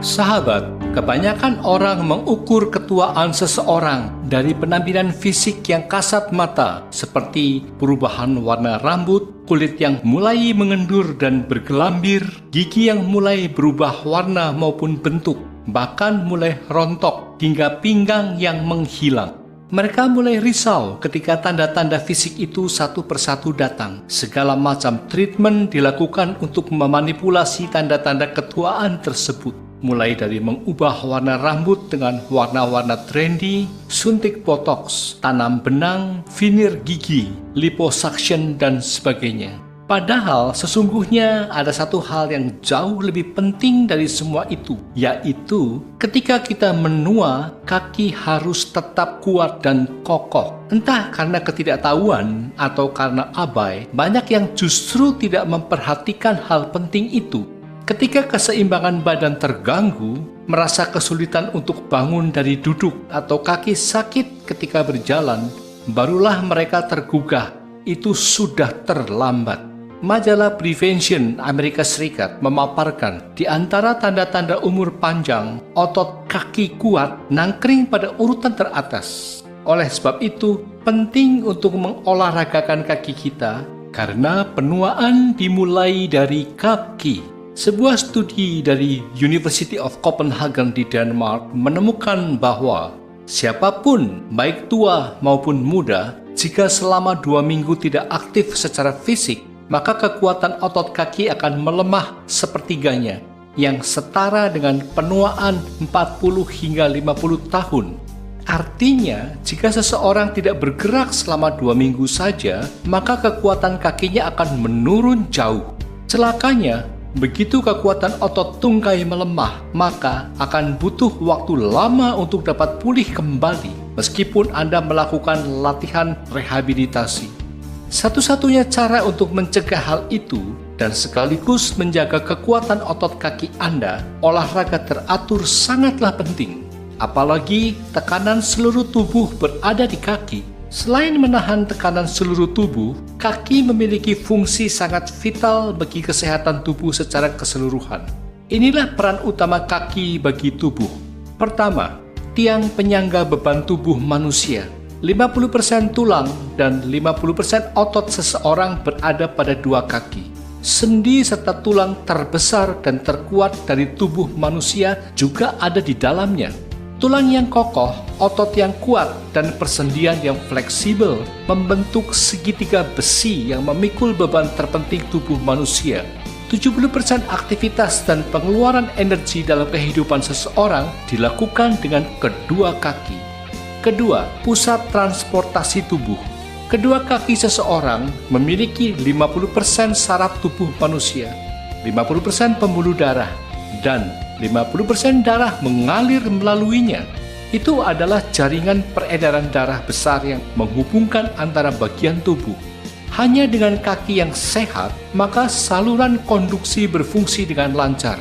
Sahabat, kebanyakan orang mengukur ketuaan seseorang dari penampilan fisik yang kasat mata, seperti perubahan warna rambut, kulit yang mulai mengendur dan bergelambir, gigi yang mulai berubah warna maupun bentuk, bahkan mulai rontok hingga pinggang yang menghilang. Mereka mulai risau ketika tanda-tanda fisik itu satu persatu datang. Segala macam treatment dilakukan untuk memanipulasi tanda-tanda ketuaan tersebut. Mulai dari mengubah warna rambut dengan warna-warna trendy, suntik botox, tanam benang, veneer gigi, liposuction, dan sebagainya. Padahal sesungguhnya ada satu hal yang jauh lebih penting dari semua itu, yaitu ketika kita menua, kaki harus tetap kuat dan kokoh. Entah karena ketidaktahuan atau karena abai, banyak yang justru tidak memperhatikan hal penting itu. Ketika keseimbangan badan terganggu, merasa kesulitan untuk bangun dari duduk atau kaki sakit ketika berjalan, barulah mereka tergugah. Itu sudah terlambat. Majalah Prevention Amerika Serikat memaparkan di antara tanda-tanda umur panjang, otot kaki kuat nangkring pada urutan teratas. Oleh sebab itu, penting untuk mengolahragakan kaki kita karena penuaan dimulai dari kaki. Sebuah studi dari University of Copenhagen di Denmark menemukan bahwa siapapun, baik tua maupun muda, jika selama 2 minggu tidak aktif secara fisik, maka kekuatan otot kaki akan melemah sepertiganya, yang setara dengan penuaan 40 hingga 50 tahun. Artinya, jika seseorang tidak bergerak selama 2 minggu saja, maka kekuatan kakinya akan menurun jauh. Celakanya, begitu kekuatan otot tungkai melemah, maka akan butuh waktu lama untuk dapat pulih kembali, meskipun Anda melakukan latihan rehabilitasi. Satu-satunya cara untuk mencegah hal itu dan sekaligus menjaga kekuatan otot kaki Anda, olahraga teratur sangatlah penting. Apalagi tekanan seluruh tubuh berada di kaki. Selain menahan tekanan seluruh tubuh, kaki memiliki fungsi sangat vital bagi kesehatan tubuh secara keseluruhan. Inilah peran utama kaki bagi tubuh. Pertama, tiang penyangga beban tubuh manusia. 50% tulang dan 50% otot seseorang berada pada 2 kaki. Sendi serta tulang terbesar dan terkuat dari tubuh manusia juga ada di dalamnya. Tulang yang kokoh, otot yang kuat, dan persendian yang fleksibel membentuk segitiga besi yang memikul beban terpenting tubuh manusia. 70% aktivitas dan pengeluaran energi dalam kehidupan seseorang dilakukan dengan kedua kaki. Kedua, pusat transportasi tubuh. Kedua kaki seseorang memiliki 50% saraf tubuh manusia, 50% pembuluh darah, dan 50% darah mengalir melaluinya. Itu adalah jaringan peredaran darah besar yang menghubungkan antara bagian tubuh. Hanya dengan kaki yang sehat, maka saluran konduksi berfungsi dengan lancar.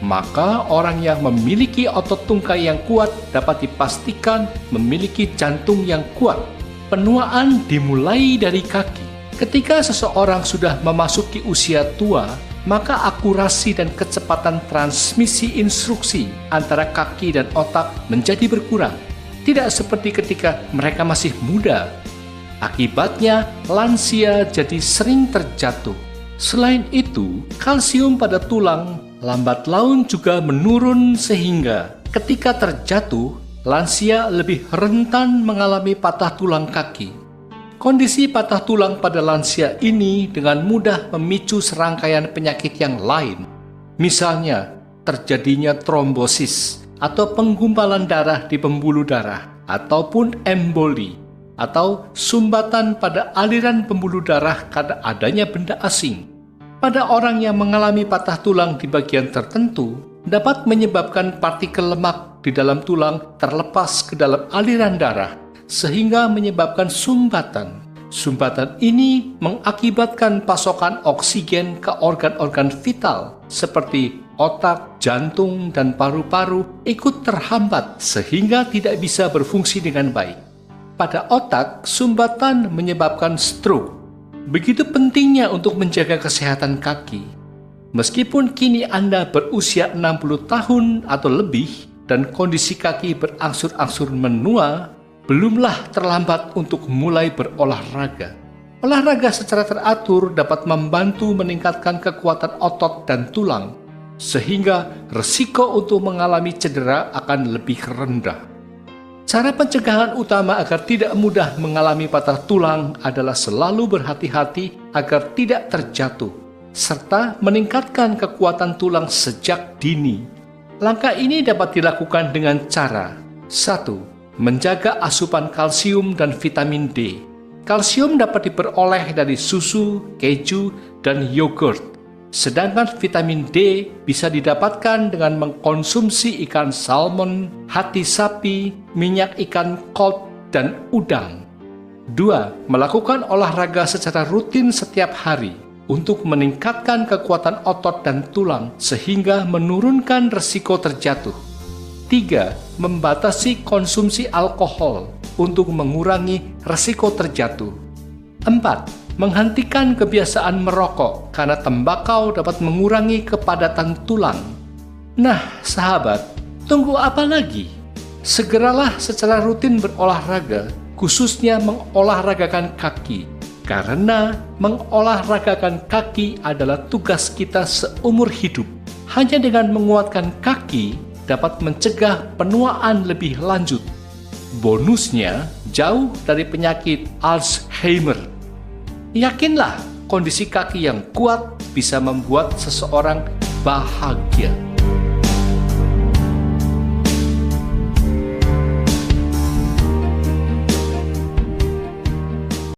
Maka orang yang memiliki otot tungkai yang kuat dapat dipastikan memiliki jantung yang kuat. Penuaan dimulai dari kaki. Ketika seseorang sudah memasuki usia tua, maka akurasi dan kecepatan transmisi instruksi antara kaki dan otak menjadi berkurang. Tidak seperti ketika mereka masih muda. Akibatnya, lansia jadi sering terjatuh. Selain itu, kalsium pada tulang lambat laun juga menurun sehingga ketika terjatuh, lansia lebih rentan mengalami patah tulang kaki. Kondisi patah tulang pada lansia ini dengan mudah memicu serangkaian penyakit yang lain. Misalnya, terjadinya trombosis atau penggumpalan darah di pembuluh darah, ataupun emboli, atau sumbatan pada aliran pembuluh darah karena adanya benda asing. Pada orang yang mengalami patah tulang di bagian tertentu, dapat menyebabkan partikel lemak di dalam tulang terlepas ke dalam aliran darah, sehingga menyebabkan sumbatan. Sumbatan ini mengakibatkan pasokan oksigen ke organ-organ vital, seperti otak, jantung, dan paru-paru ikut terhambat, sehingga tidak bisa berfungsi dengan baik. Pada otak, sumbatan menyebabkan stroke. Begitu pentingnya untuk menjaga kesehatan kaki. Meskipun kini Anda berusia 60 tahun atau lebih dan kondisi kaki berangsur-angsur menua, belumlah terlambat untuk mulai berolahraga. Olahraga secara teratur dapat membantu meningkatkan kekuatan otot dan tulang, sehingga resiko untuk mengalami cedera akan lebih rendah. Cara pencegahan utama agar tidak mudah mengalami patah tulang adalah selalu berhati-hati agar tidak terjatuh, serta meningkatkan kekuatan tulang sejak dini. Langkah ini dapat dilakukan dengan cara 1. Menjaga asupan kalsium dan vitamin D. Kalsium dapat diperoleh dari susu, keju, dan yogurt. Sedangkan vitamin D bisa didapatkan dengan mengkonsumsi ikan salmon, hati sapi, minyak ikan cod, dan udang. 2. Melakukan olahraga secara rutin setiap hari untuk meningkatkan kekuatan otot dan tulang sehingga menurunkan resiko terjatuh. 3. Membatasi konsumsi alkohol untuk mengurangi resiko terjatuh. 4. Menghentikan kebiasaan merokok karena tembakau dapat mengurangi kepadatan tulang. Nah, sahabat, tunggu apa lagi? Segeralah secara rutin berolahraga, khususnya mengolahragakan kaki. Karena mengolahragakan kaki adalah tugas kita seumur hidup. Hanya dengan menguatkan kaki dapat mencegah penuaan lebih lanjut. Bonusnya, jauh dari penyakit Alzheimer. Yakinlah, kondisi kaki yang kuat bisa membuat seseorang bahagia.